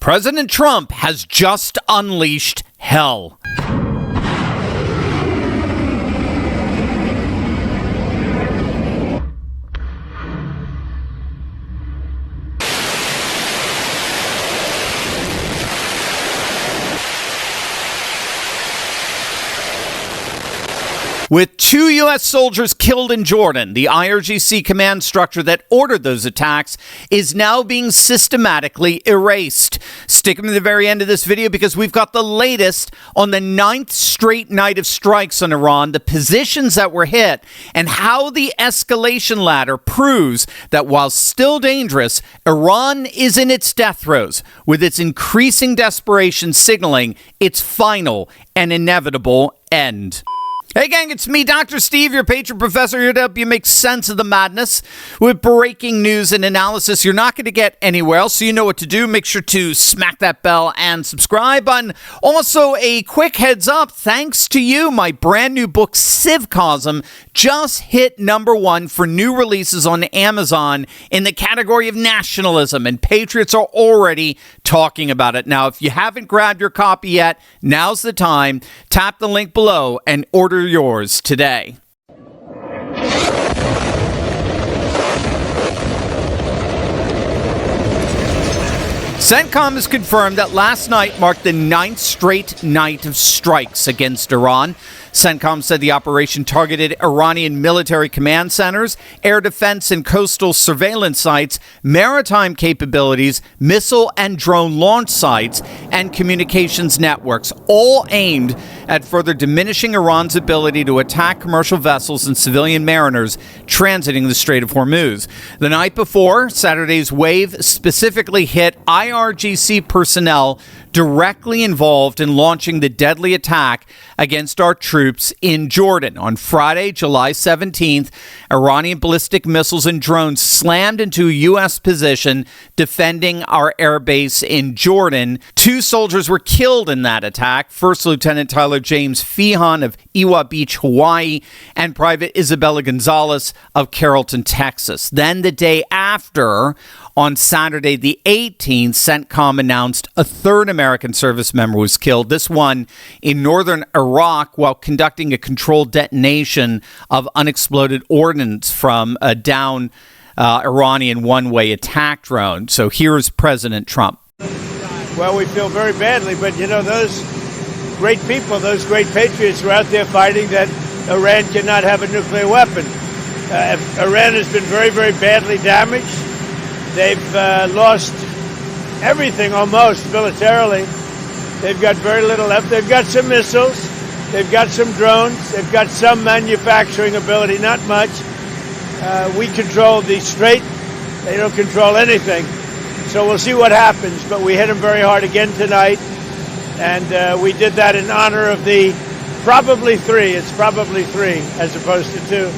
President Trump has just unleashed hell. With 2 U.S. soldiers killed in Jordan, the IRGC command structure that ordered those attacks is now being systematically erased. Stick to the very end of this video because we've got the latest on the 9th straight night of strikes on Iran, the positions that were hit, and how the escalation ladder proves that while still dangerous, Iran is in its death throes, with its increasing desperation signaling its final and inevitable end. Hey gang, it's me, Dr. Steve, your patron professor, here to help you make sense of the madness with breaking news and analysis you're not going to get anywhere else, so you know what to do. Make sure to smack that bell and subscribe button. Also, a quick heads up, thanks to you, my brand new book, Civcosm, just hit #1 for new releases on Amazon in the category of nationalism, and patriots are already talking about it. Now, if you haven't grabbed your copy yet, now's the time. Tap the link below and order yours today. CENTCOM has confirmed that last night marked the 9th straight night of strikes against Iran. CENTCOM said the operation targeted Iranian military command centers, air defense and coastal surveillance sites, maritime capabilities, missile and drone launch sites, and communications networks, all aimed at further diminishing Iran's ability to attack commercial vessels and civilian mariners transiting the Strait of Hormuz. The night before, Saturday's wave specifically hit IRGC personnel directly involved in launching the deadly attack against our troops in Jordan. On Friday, July 17th, Iranian ballistic missiles and drones slammed into a U.S. position defending our airbase in Jordan. 2 soldiers were killed in that attack. First Lieutenant Tyler James Feehan of Iwa Beach, Hawaii, and Private Isabella Gonzalez of Carrollton, Texas. Then the day after, on Saturday the 18th, CENTCOM announced a 3rd American service member was killed, this one in northern Iraq, while conducting a controlled detonation of unexploded ordnance from a down Iranian one-way attack drone. So here's President Trump. Well, we feel very badly, but you know, those great people, those great patriots are out there fighting that Iran cannot have a nuclear weapon. Iran has been very, very badly damaged. They've lost everything almost militarily. They've got very little left. They've got some missiles. They've got some drones. They've got some manufacturing ability, not much. We control the strait. They don't control anything. So we'll see what happens. But we hit them very hard again tonight. And we did that in honor of the probably 3. It's probably 3 as opposed to 2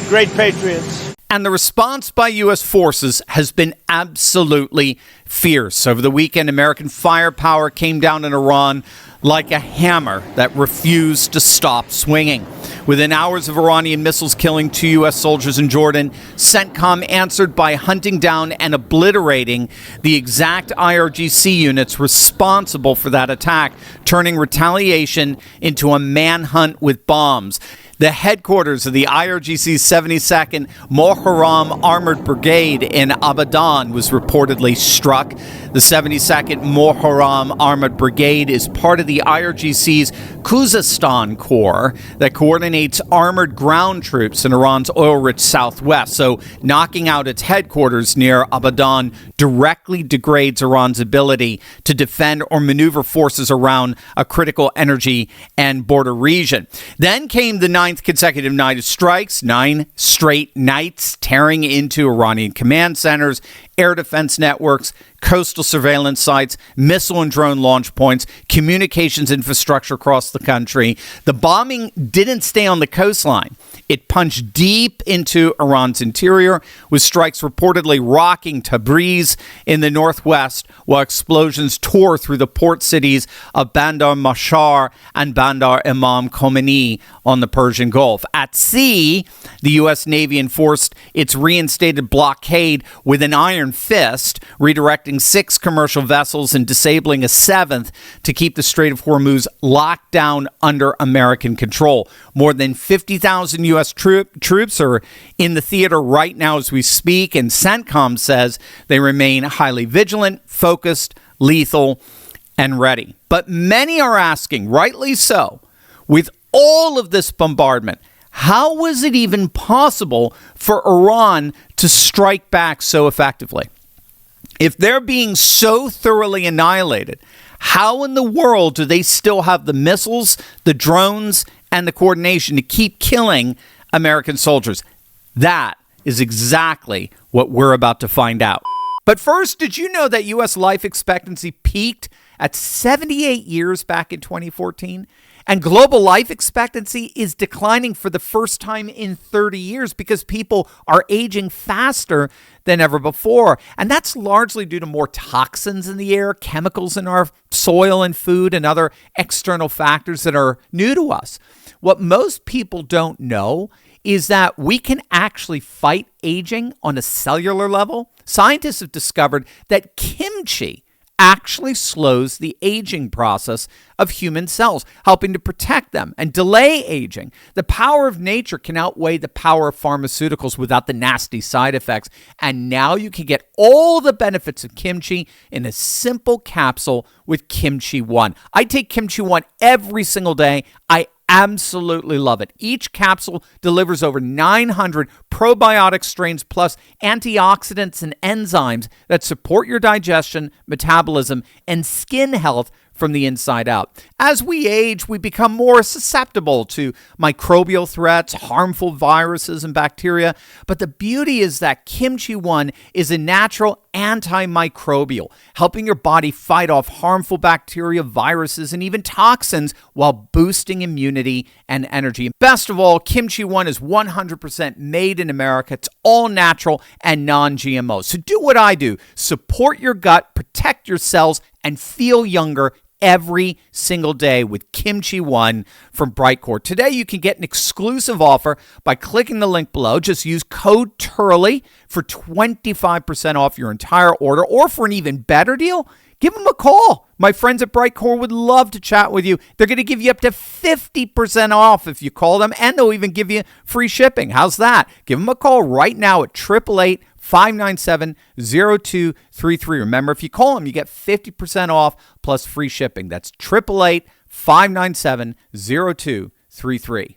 great patriots. And the response by U.S. forces has been absolutely fierce. Over the weekend, American firepower came down in Iran like a hammer that refused to stop swinging. Within hours of Iranian missiles killing 2 U.S. soldiers in Jordan, CENTCOM answered by hunting down and obliterating the exact IRGC units responsible for that attack, turning retaliation into a manhunt with bombs. The headquarters of the IRGC's 72nd Moharram Armored Brigade in Abadan was reportedly struck. The 72nd Moharram Armored Brigade is part of the IRGC's Khuzestan Corps that coordinates armored ground troops in Iran's oil-rich southwest. So knocking out its headquarters near Abadan directly degrades Iran's ability to defend or maneuver forces around a critical energy and border region. Then came the 9th consecutive night of strikes, 9 straight nights tearing into Iranian command centers, air defense networks, coastal surveillance sites, missile and drone launch points, communications infrastructure across the country. The bombing didn't stay on the coastline. It punched deep into Iran's interior, with strikes reportedly rocking Tabriz in the northwest, while explosions tore through the port cities of Bandar Mashar and Bandar Imam Khomeini on the Persian Gulf. At sea, the U.S. Navy enforced its reinstated blockade with an iron fist, redirecting 6 commercial vessels and disabling a 7th to keep the Strait of Hormuz locked down under American control. More than 50,000 U.S. troops are in the theater right now as we speak, and CENTCOM says they remain highly vigilant, focused, lethal, and ready. But many are asking, rightly so, with all of this bombardment, how was it even possible for Iran to strike back so effectively? If they're being so thoroughly annihilated, how in the world do they still have the missiles, the drones, and the coordination to keep killing American soldiers? That is exactly what we're about to find out. But first, did you know that U.S. life expectancy peaked at 78 years back in 2014? And global life expectancy is declining for the first time in 30 years because people are aging faster than ever before. And that's largely due to more toxins in the air, chemicals in our soil and food, and other external factors that are new to us. What most people don't know is that we can actually fight aging on a cellular level. Scientists have discovered that kimchi actually slows the aging process of human cells, helping to protect them and delay aging. The power of nature can outweigh the power of pharmaceuticals without the nasty side effects. And now you can get all the benefits of kimchi in a simple capsule with Kimchi One. I take Kimchi One every single day. I absolutely love it. Each capsule delivers over 900 probiotic strains plus antioxidants and enzymes that support your digestion, metabolism, and skin health from the inside out. As we age, we become more susceptible to microbial threats, harmful viruses and bacteria. But the beauty is that Kimchi One is a natural antimicrobial, helping your body fight off harmful bacteria, viruses, and even toxins while boosting immunity and energy. Best of all, Kimchi One is 100% made in America. It's all natural and non-GMO. So do what I do. Support your gut, protect your cells, and feel younger every single day with Kimchi One from Brightcore. Today, you can get an exclusive offer by clicking the link below. Just use code TURLEY for 25% off your entire order, or for an even better deal, give them a call. My friends at Brightcore would love to chat with you. They're going to give you up to 50% off if you call them, and they'll even give you free shipping. How's that? Give them a call right now at 888-597-0233. Remember, if you call them, you get 50% off plus free shipping. That's 888-597-0233.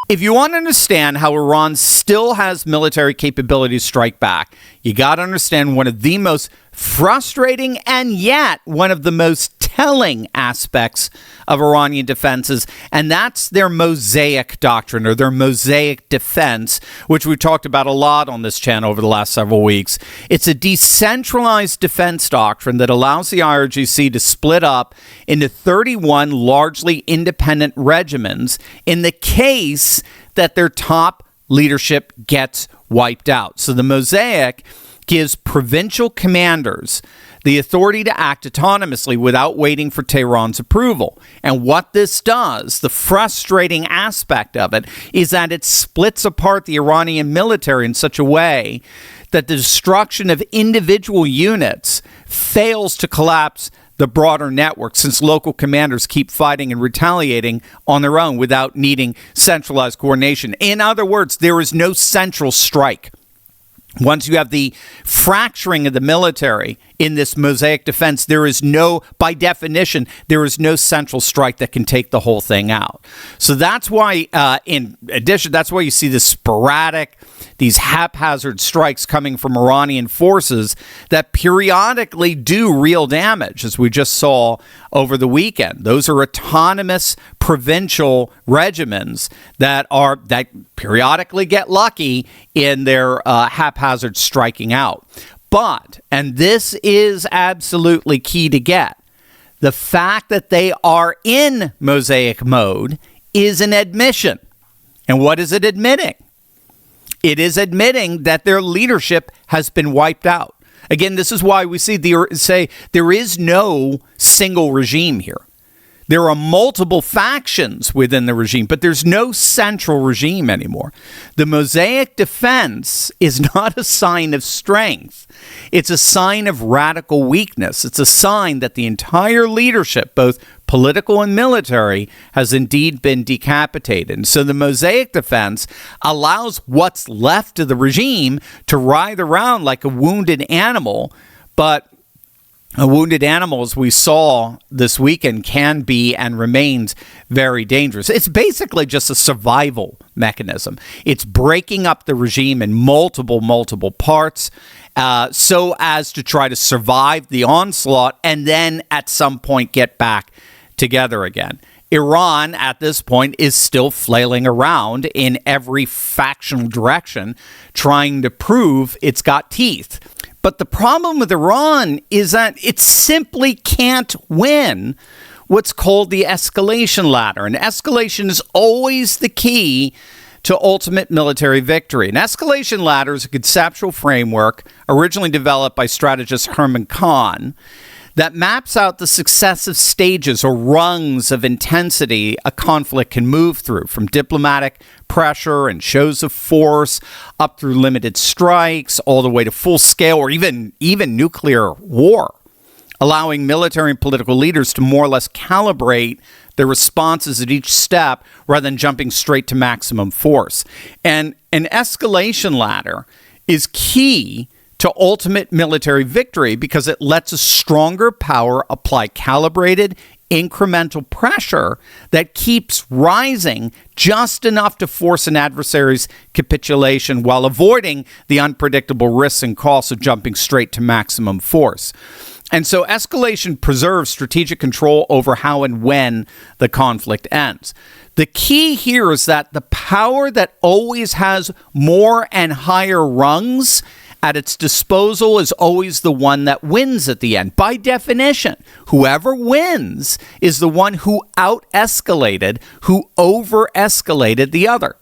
If you want to understand how Iran still has military capability to strike back, you got to understand one of the most frustrating and yet one of the most telling aspects of Iranian defenses, and that's their mosaic doctrine, or their mosaic defense, which we've talked about a lot on this channel over the last several weeks. It's a decentralized defense doctrine that allows the IRGC to split up into 31 largely independent regiments in the case that their top leadership gets wiped out. So the mosaic gives provincial commanders the authority to act autonomously without waiting for Tehran's approval. And what this does, the frustrating aspect of it, is that it splits apart the Iranian military in such a way that the destruction of individual units fails to collapse the broader network, since local commanders keep fighting and retaliating on their own without needing centralized coordination. In other words, there is no central strike. Once you have the fracturing of the military in this mosaic defense, there is no, by definition, there is no central strike that can take the whole thing out. So that's why, in addition, that's why you see this sporadic, these haphazard strikes coming from Iranian forces that periodically do real damage, as we just saw over the weekend. Those are autonomous provincial regiments that periodically get lucky in their haphazard striking out. But, and this is absolutely key to get, the fact that they are in mosaic mode is an admission. And what is it admitting? It is admitting that their leadership has been wiped out. Again, this is why we say there is no single regime here. There are multiple factions within the regime, but there's no central regime anymore. The Mosaic defense is not a sign of strength. It's a sign of radical weakness. It's a sign that the entire leadership, both political and military, has indeed been decapitated. And so the Mosaic defense allows what's left of the regime to writhe around like a wounded animal, but a wounded animal, as we saw this weekend, can be and remains very dangerous. It's basically just a survival mechanism. It's breaking up the regime in multiple parts so as to try to survive the onslaught and then at some point get back together again. Iran, at this point, is still flailing around in every factional direction, trying to prove it's got teeth. But the problem with Iran is that it simply can't win what's called the escalation ladder. And escalation is always the key to ultimate military victory. An escalation ladder is a conceptual framework originally developed by strategist Herman Kahn that maps out the successive stages or rungs of intensity a conflict can move through, from diplomatic pressure and shows of force up through limited strikes, all the way to full-scale or even nuclear war, allowing military and political leaders to more or less calibrate their responses at each step rather than jumping straight to maximum force. And an escalation ladder is key to ultimate military victory because it lets a stronger power apply calibrated, incremental pressure that keeps rising just enough to force an adversary's capitulation while avoiding the unpredictable risks and costs of jumping straight to maximum force. And so escalation preserves strategic control over how and when the conflict ends. The key here is that the power that always has more and higher rungs at its disposal is always the one that wins at the end. By definition, whoever wins is the one who out-escalated, who over-escalated the other.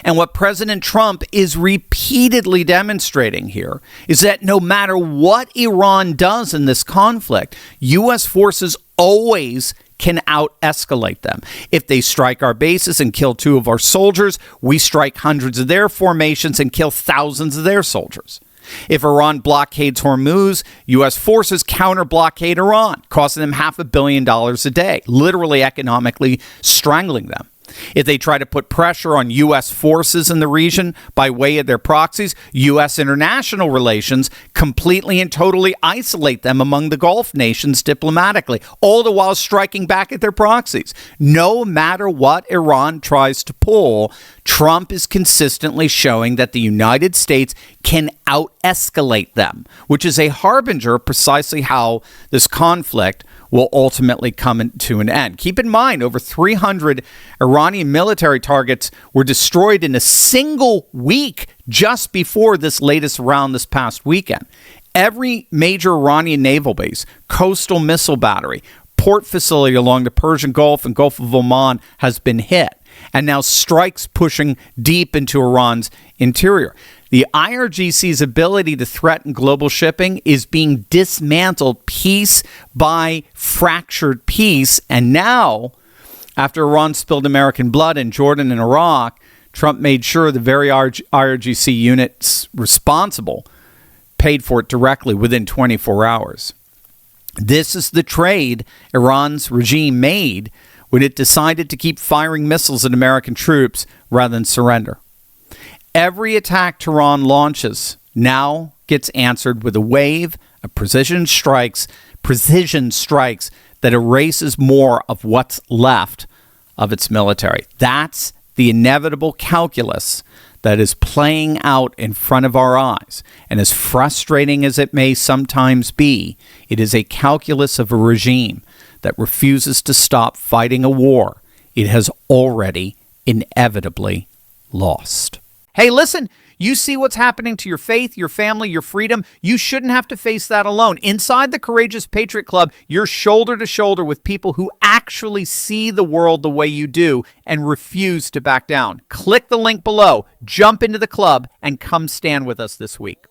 And what President Trump is repeatedly demonstrating here is that no matter what Iran does in this conflict, U.S. forces always can out-escalate them. If they strike our bases and kill 2 of our soldiers, we strike hundreds of their formations and kill thousands of their soldiers. If Iran blockades Hormuz, U.S. forces counter-blockade Iran, costing them $500 million a day, literally economically strangling them. If they try to put pressure on U.S. forces in the region by way of their proxies, U.S. international relations completely and totally isolate them among the Gulf nations diplomatically, all the while striking back at their proxies. No matter what Iran tries to pull, Trump is consistently showing that the United States can out-escalate them, which is a harbinger of precisely how this conflict will ultimately come to an end. Keep in mind, over 300 Iranian military targets were destroyed in a single week just before this latest round this past weekend. Every major Iranian naval base, coastal missile battery, port facility along the Persian Gulf and Gulf of Oman has been hit, and now strikes pushing deep into Iran's interior. The IRGC's ability to threaten global shipping is being dismantled piece by fractured piece. And now, after Iran spilled American blood in Jordan and Iraq, Trump made sure the very IRGC units responsible paid for it directly within 24 hours. This is the trade Iran's regime made when it decided to keep firing missiles at American troops rather than surrender. Every attack Tehran launches now gets answered with a wave of precision strikes that erases more of what's left of its military. That's the inevitable calculus that is playing out in front of our eyes. And as frustrating as it may sometimes be, it is a calculus of a regime that refuses to stop fighting a war it has already inevitably lost. Hey, listen, You see what's happening to your faith, your family, your freedom. You shouldn't have to face that alone. Inside the Courageous Patriot Club, you're shoulder to shoulder with people who actually see the world the way you do and refuse to back down. Click the link below, jump into the club, and come stand with us this week.